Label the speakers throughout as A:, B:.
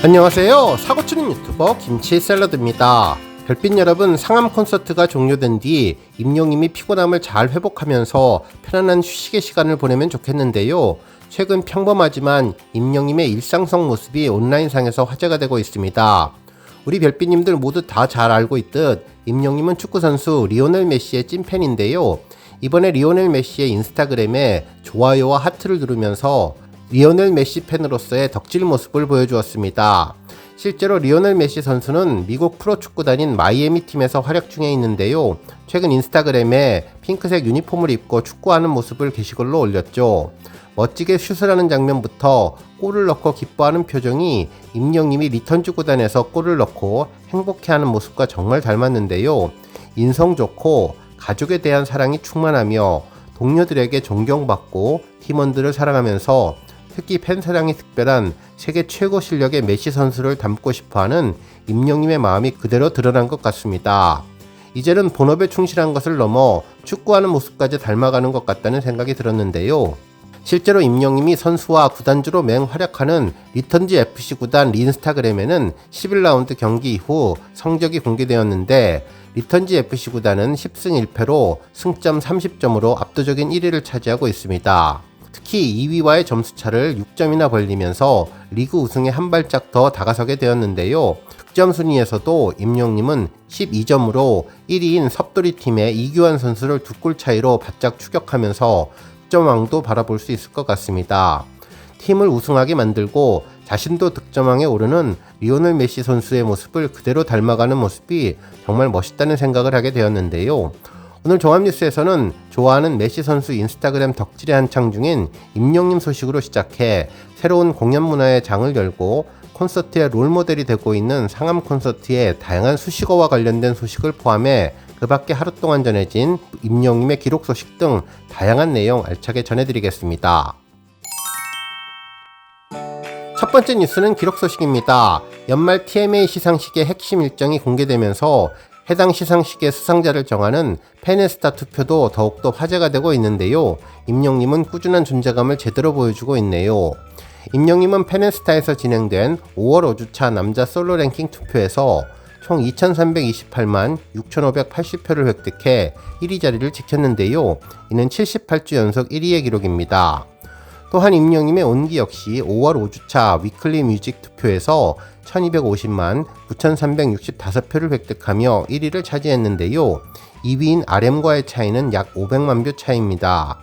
A: 안녕하세요. 사고치는 유튜버 김치샐러드입니다. 별빛 여러분, 상암 콘서트가 종료된 뒤 임영님이 피곤함을 잘 회복하면서 편안한 휴식의 시간을 보내면 좋겠는데요. 최근 평범하지만 임영님의 일상성 모습이 온라인상에서 화제가 되고 있습니다. 우리 별빛님들 모두 다 잘 알고 있듯 임영님은 축구선수 리오넬 메시의 찐팬인데요. 이번에 리오넬 메시의 인스타그램에 좋아요와 하트를 누르면서 리오넬 메시 팬으로서의 덕질 모습을 보여주었습니다. 실제로 리오넬 메시 선수는 미국 프로축구단인 마이애미 팀에서 활약 중에 있는데요. 최근 인스타그램에 핑크색 유니폼을 입고 축구하는 모습을 게시글로 올렸죠. 멋지게 슛을 하는 장면부터 골을 넣고 기뻐하는 표정이 임영님이 리턴즈 구단에서 골을 넣고 행복해하는 모습과 정말 닮았는데요. 인성 좋고 가족에 대한 사랑이 충만하며 동료들에게 존경받고 팀원들을 사랑하면서 특히 팬사랑이 특별한 세계 최고 실력의 메시 선수를 닮고 싶어하는 임영님의 마음이 그대로 드러난 것 같습니다. 이제는 본업에 충실한 것을 넘어 축구하는 모습까지 닮아가는 것 같다는 생각이 들었는데요. 실제로 임영님이 선수와 구단주로 맹활약하는 리턴즈 FC 구단 인스타그램에는 11라운드 경기 이후 성적이 공개되었는데 리턴즈 FC 구단은 10승 1패로 승점 30점으로 압도적인 1위를 차지하고 있습니다. 특히 2위와의 점수차를 6점이나 벌리면서 리그 우승에 한 발짝 더 다가서게 되었는데요. 득점 순위에서도 임영님은 12점으로 1위인 섭돌이 팀의 이규환 선수를 2골 차이로 바짝 추격하면서 득점왕도 바라볼 수 있을 것 같습니다. 팀을 우승하게 만들고 자신도 득점왕에 오르는 리오넬 메시 선수의 모습을 그대로 닮아가는 모습이 정말 멋있다는 생각을 하게 되었는데요. 오늘 종합뉴스에서는 좋아하는 메시 선수 인스타그램 덕질에 한창 중인 임영님 소식으로 시작해 새로운 공연 문화의 장을 열고 콘서트의 롤모델이 되고 있는 상암 콘서트의 다양한 수식어와 관련된 소식을 포함해 그 밖에 하루 동안 전해진 임영님의 기록 소식 등 다양한 내용 알차게 전해드리겠습니다. 첫 번째 뉴스는 기록 소식입니다. 연말 TMA 시상식의 핵심 일정이 공개되면서 해당 시상식의 수상자를 정하는 페네스타 투표도 더욱더 화제가 되고 있는데요. 임영님은 꾸준한 존재감을 제대로 보여주고 있네요. 임영님은 페네스타에서 진행된 5월 5주차 남자 솔로 랭킹 투표에서 총 2328만 6580표를 획득해 1위 자리를 지켰는데요. 이는 78주 연속 1위의 기록입니다. 또한 임영님의 온기 역시 5월 5주차 위클리 뮤직 투표에서 1250만 9365표를 획득하며 1위를 차지했는데요. 2위인 RM과의 차이는 약 500만 표 차이입니다.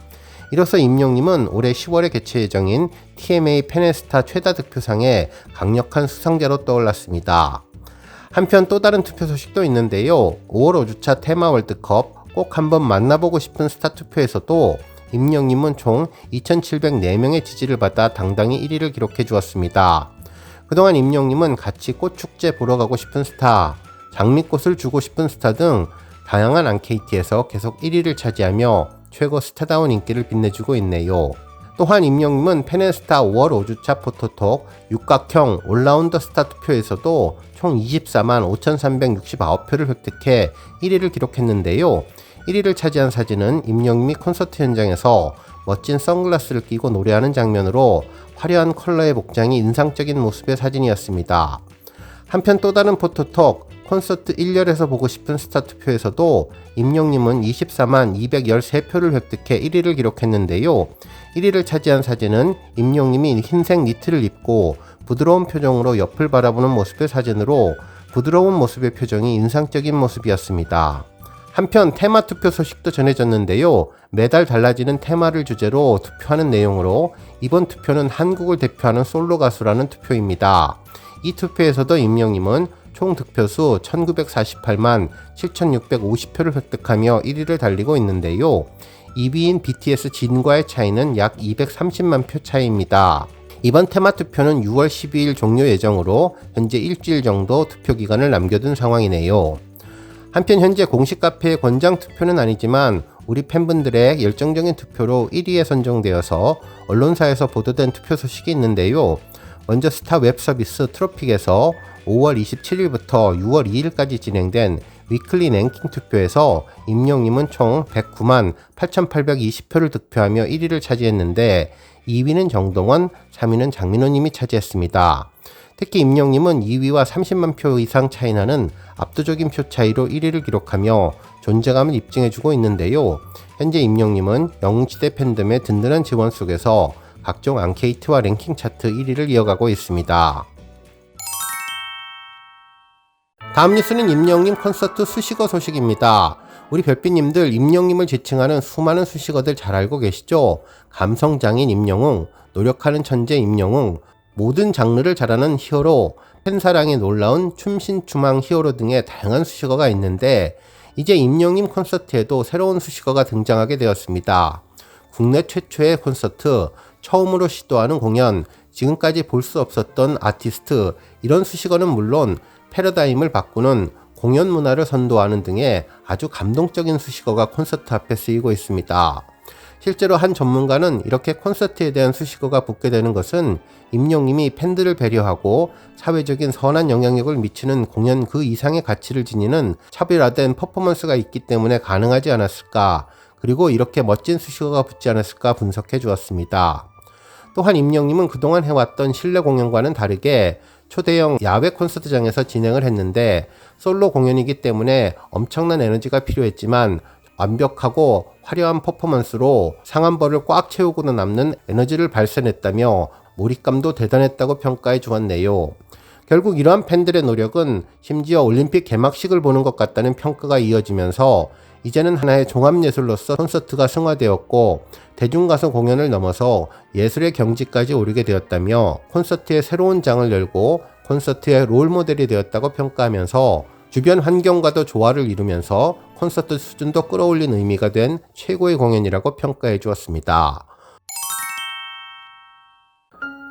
A: 이로써 임영님은 올해 10월에 개최 예정인 TMA 페네스타 최다 득표상의 강력한 수상자로 떠올랐습니다. 한편 또 다른 투표 소식도 있는데요. 5월 5주차 테마 월드컵 꼭 한번 만나보고 싶은 스타 투표에서도 임영님은 총 2704명의 지지를 받아 당당히 1위를 기록해 주었습니다. 그동안 임영님은 같이 꽃축제 보러 가고 싶은 스타, 장미꽃을 주고 싶은 스타 등 다양한 앙케이트에서 계속 1위를 차지하며 최고 스타다운 인기를 빛내주고 있네요. 또한 임영님은 페네스타 5월 5주차 포토톡 육각형 올라운더 스타 투표에서도 총 24만 5369표를 획득해 1위를 기록했는데요. 1위를 차지한 사진은 임영님이 콘서트 현장에서 멋진 선글라스를 끼고 노래하는 장면으로 화려한 컬러의 복장이 인상적인 모습의 사진이었습니다. 한편 또 다른 포토톡 콘서트 1열에서 보고 싶은 스타 투표에서도 임영님은 24만 213표를 획득해 1위를 기록했는데요. 1위를 차지한 사진은 임영님이 흰색 니트를 입고 부드러운 표정으로 옆을 바라보는 모습의 사진으로 부드러운 모습의 표정이 인상적인 모습이었습니다. 한편 테마 투표 소식도 전해졌는데요. 매달 달라지는 테마를 주제로 투표하는 내용으로 이번 투표는 한국을 대표하는 솔로 가수라는 투표입니다. 이 투표에서도 임영님은 총 득표수 1948만 7650표를 획득하며 1위를 달리고 있는데요. 2위인 BTS 진과의 차이는 약 230만 표 차이입니다. 이번 테마 투표는 6월 12일 종료 예정으로 현재 일주일 정도 투표 기간을 남겨둔 상황이네요. 한편 현재 공식 카페의 권장 투표는 아니지만 우리 팬분들의 열정적인 투표로 1위에 선정되어서 언론사에서 보도된 투표 소식이 있는데요. 먼저 스타 웹 서비스 트로픽에서 5월 27일부터 6월 2일까지 진행된 위클리 랭킹 투표에서 임영님은 총 109만 8,820표를 득표하며 1위를 차지했는데 2위는 정동원, 3위는 장민호님이 차지했습니다. 특히 임영님은 2위와 30만 표 이상 차이 나는 압도적인 표 차이로 1위를 기록하며 존재감을 입증해주고 있는데요. 현재 임영님은 영웅시대 팬덤의 든든한 지원 속에서 각종 앙케이트와 랭킹 차트 1위를 이어가고 있습니다. 다음 뉴스는 임영님 콘서트 수식어 소식입니다. 우리 별빛님들 임영님을 지칭하는 수많은 수식어들 잘 알고 계시죠? 감성장인 임영웅, 노력하는 천재 임영웅, 모든 장르를 잘하는 히어로, 팬사랑에 놀라운 춤신추망 히어로 등의 다양한 수식어가 있는데 이제 임영님 콘서트에도 새로운 수식어가 등장하게 되었습니다. 국내 최초의 콘서트, 처음으로 시도하는 공연, 지금까지 볼 수 없었던 아티스트, 이런 수식어는 물론 패러다임을 바꾸는 공연 문화를 선도하는 등의 아주 감동적인 수식어가 콘서트 앞에 쓰이고 있습니다. 실제로 한 전문가는 이렇게 콘서트에 대한 수식어가 붙게 되는 것은 임영님이 팬들을 배려하고 사회적인 선한 영향력을 미치는 공연 그 이상의 가치를 지니는 차별화된 퍼포먼스가 있기 때문에 가능하지 않았을까, 그리고 이렇게 멋진 수식어가 붙지 않았을까 분석해 주었습니다. 또한 임영님은 그동안 해왔던 실내 공연과는 다르게 초대형 야외 콘서트장에서 진행을 했는데 솔로 공연이기 때문에 엄청난 에너지가 필요했지만 완벽하고 화려한 퍼포먼스로 상한벌을 꽉 채우고도 남는 에너지를 발산했다며 몰입감도 대단했다고 평가해 주었네요. 결국 이러한 팬들의 노력은 심지어 올림픽 개막식을 보는 것 같다는 평가가 이어지면서 이제는 하나의 종합예술로서 콘서트가 승화되었고 대중가수 공연을 넘어서 예술의 경지까지 오르게 되었다며 콘서트의 새로운 장을 열고 콘서트의 롤모델이 되었다고 평가하면서 주변 환경과도 조화를 이루면서 콘서트 수준도 끌어올린 의미가 된 최고의 공연이라고 평가해 주었습니다.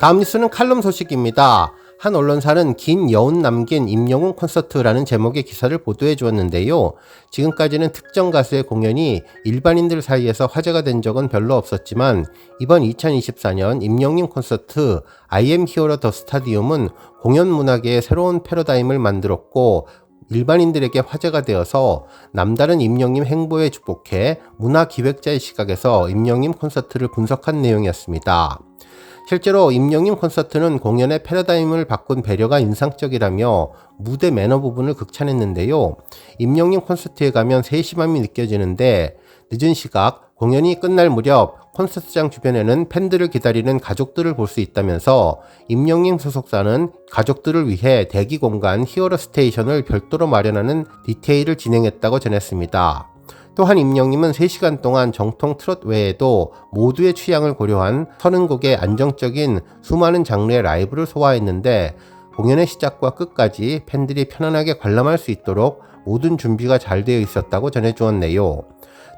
A: 다음 뉴스는 칼럼 소식입니다. 한 언론사는 긴 여운 남긴 임영웅 콘서트라는 제목의 기사를 보도해 주었는데요. 지금까지는 특정 가수의 공연이 일반인들 사이에서 화제가 된 적은 별로 없었지만 이번 2024년 임영님 콘서트 I am Hero the Stadium은 공연 문화계의 새로운 패러다임을 만들었고 일반인들에게 화제가 되어서 남다른 임영님 행보에 주목해 문화기획자의 시각에서 임영님 콘서트를 분석한 내용이었습니다. 실제로 임영님 콘서트는 공연의 패러다임을 바꾼 배려가 인상적이라며 무대 매너 부분을 극찬했는데요. 임영님 콘서트에 가면 세심함이 느껴지는데 늦은 시각 공연이 끝날 무렵 콘서트장 주변에는 팬들을 기다리는 가족들을 볼 수 있다면서 임영님 소속사는 가족들을 위해 대기 공간 히어로 스테이션을 별도로 마련하는 디테일을 진행했다고 전했습니다. 또한 임영님은 3시간 동안 정통 트롯 외에도 모두의 취향을 고려한 30곡의 안정적인 수많은 장르의 라이브를 소화했는데 공연의 시작과 끝까지 팬들이 편안하게 관람할 수 있도록 모든 준비가 잘 되어 있었다고 전해주었네요.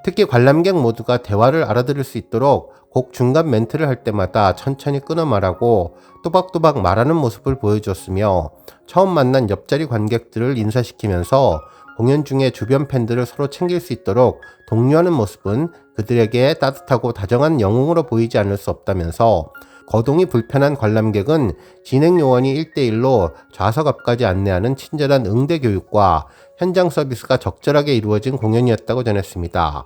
A: 특히 관람객 모두가 대화를 알아들을 수 있도록 곡 중간 멘트를 할 때마다 천천히 끊어 말하고 또박또박 말하는 모습을 보여주었으며 처음 만난 옆자리 관객들을 인사시키면서 공연 중에 주변 팬들을 서로 챙길 수 있도록 독려하는 모습은 그들에게 따뜻하고 다정한 영웅으로 보이지 않을 수 없다면서 거동이 불편한 관람객은 진행 요원이 1대1로 좌석 앞까지 안내하는 친절한 응대 교육과 현장 서비스가 적절하게 이루어진 공연이었다고 전했습니다.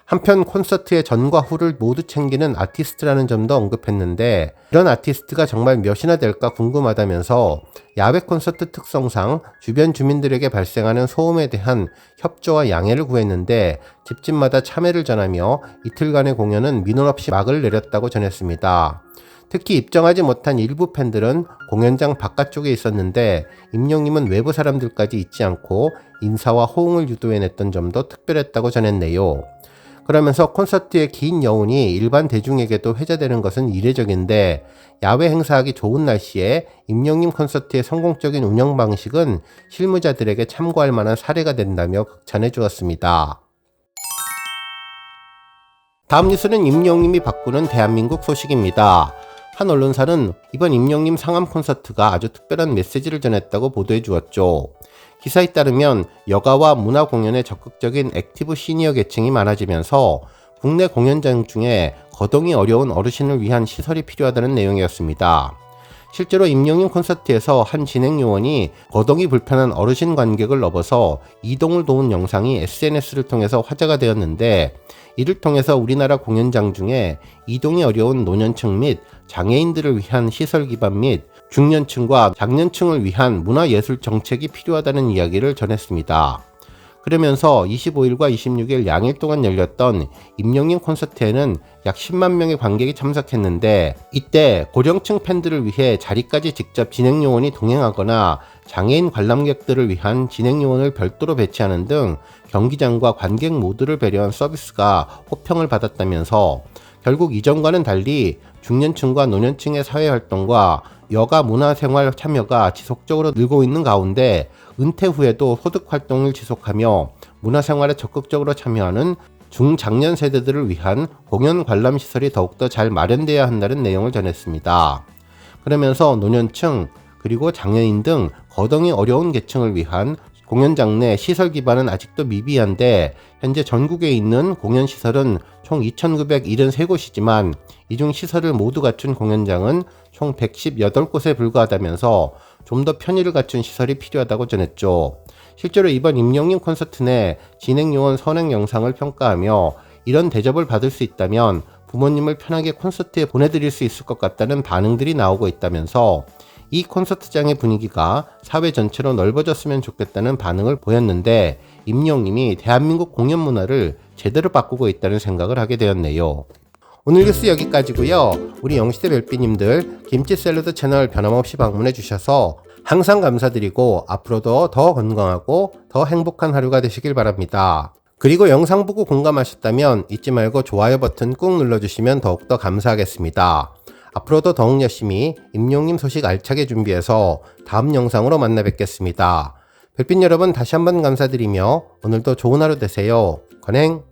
A: 한편 콘서트의 전과 후를 모두 챙기는 아티스트라는 점도 언급했는데 이런 아티스트가 정말 몇이나 될까 궁금하다면서 야외 콘서트 특성상 주변 주민들에게 발생하는 소음에 대한 협조와 양해를 구했는데 집집마다 참여를 전하며 이틀간의 공연은 민원 없이 막을 내렸다고 전했습니다. 특히 입장하지 못한 일부 팬들은 공연장 바깥쪽에 있었는데 임영님은 외부 사람들까지 있지 않고 인사와 호응을 유도해냈던 점도 특별했다고 전했네요. 그러면서 콘서트의 긴 여운이 일반 대중에게도 회자되는 것은 이례적인데 야외 행사하기 좋은 날씨에 임영님 콘서트의 성공적인 운영 방식은 실무자들에게 참고할 만한 사례가 된다며 극찬해 주었습니다. 다음 뉴스는 임영님이 바꾸는 대한민국 소식입니다. 한 언론사는 이번 임영님 상암 콘서트가 아주 특별한 메시지를 전했다고 보도해 주었죠. 기사에 따르면 여가와 문화 공연에 적극적인 액티브 시니어 계층이 많아지면서 국내 공연장 중에 거동이 어려운 어르신을 위한 시설이 필요하다는 내용이었습니다. 실제로 임영웅 콘서트에서 한 진행 요원이 거동이 불편한 어르신 관객을 넘어서 이동을 도운 영상이 SNS를 통해서 화제가 되었는데, 이를 통해서 우리나라 공연장 중에 이동이 어려운 노년층 및 장애인들을 위한 시설 기반 및 중년층과 장년층을 위한 문화예술 정책이 필요하다는 이야기를 전했습니다. 그러면서 25일과 26일 양일 동안 열렸던 임영웅 콘서트에는 약 10만 명의 관객이 참석했는데, 이때 고령층 팬들을 위해 자리까지 직접 진행요원이 동행하거나 장애인 관람객들을 위한 진행요원을 별도로 배치하는 등 경기장과 관객 모두를 배려한 서비스가 호평을 받았다면서, 결국 이전과는 달리 중년층과 노년층의 사회활동과 여가 문화생활 참여가 지속적으로 늘고 있는 가운데, 은퇴 후에도 소득활동을 지속하며 문화생활에 적극적으로 참여하는 중장년 세대들을 위한 공연 관람시설이 더욱더 잘 마련되어야 한다는 내용을 전했습니다. 그러면서 노년층 그리고 장애인 등 거동이 어려운 계층을 위한 공연장 내 시설 기반은 아직도 미비한데, 현재 전국에 있는 공연시설은 총 2,973곳이지만 이 중 시설을 모두 갖춘 공연장은 총 118곳에 불과하다면서 좀 더 편의를 갖춘 시설이 필요하다고 전했죠. 실제로 이번 임영웅 콘서트 내 진행요원 선행 영상을 평가하며, 이런 대접을 받을 수 있다면 부모님을 편하게 콘서트에 보내드릴 수 있을 것 같다는 반응들이 나오고 있다면서, 이 콘서트장의 분위기가 사회 전체로 넓어졌으면 좋겠다는 반응을 보였는데, 임영웅이 대한민국 공연 문화를 제대로 바꾸고 있다는 생각을 하게 되었네요. 오늘 뉴스 여기까지고요. 우리 영시대 별비님들 김치 샐러드 채널 변함없이 방문해 주셔서 항상 감사드리고, 앞으로도 더 건강하고 더 행복한 하루가 되시길 바랍니다. 그리고 영상 보고 공감하셨다면 잊지 말고 좋아요 버튼 꾹 눌러주시면 더욱더 감사하겠습니다. 앞으로도 더욱 열심히 임영웅님 소식 알차게 준비해서 다음 영상으로 만나 뵙겠습니다. 별빛 여러분 다시 한번 감사드리며 오늘도 좋은 하루 되세요. 건행!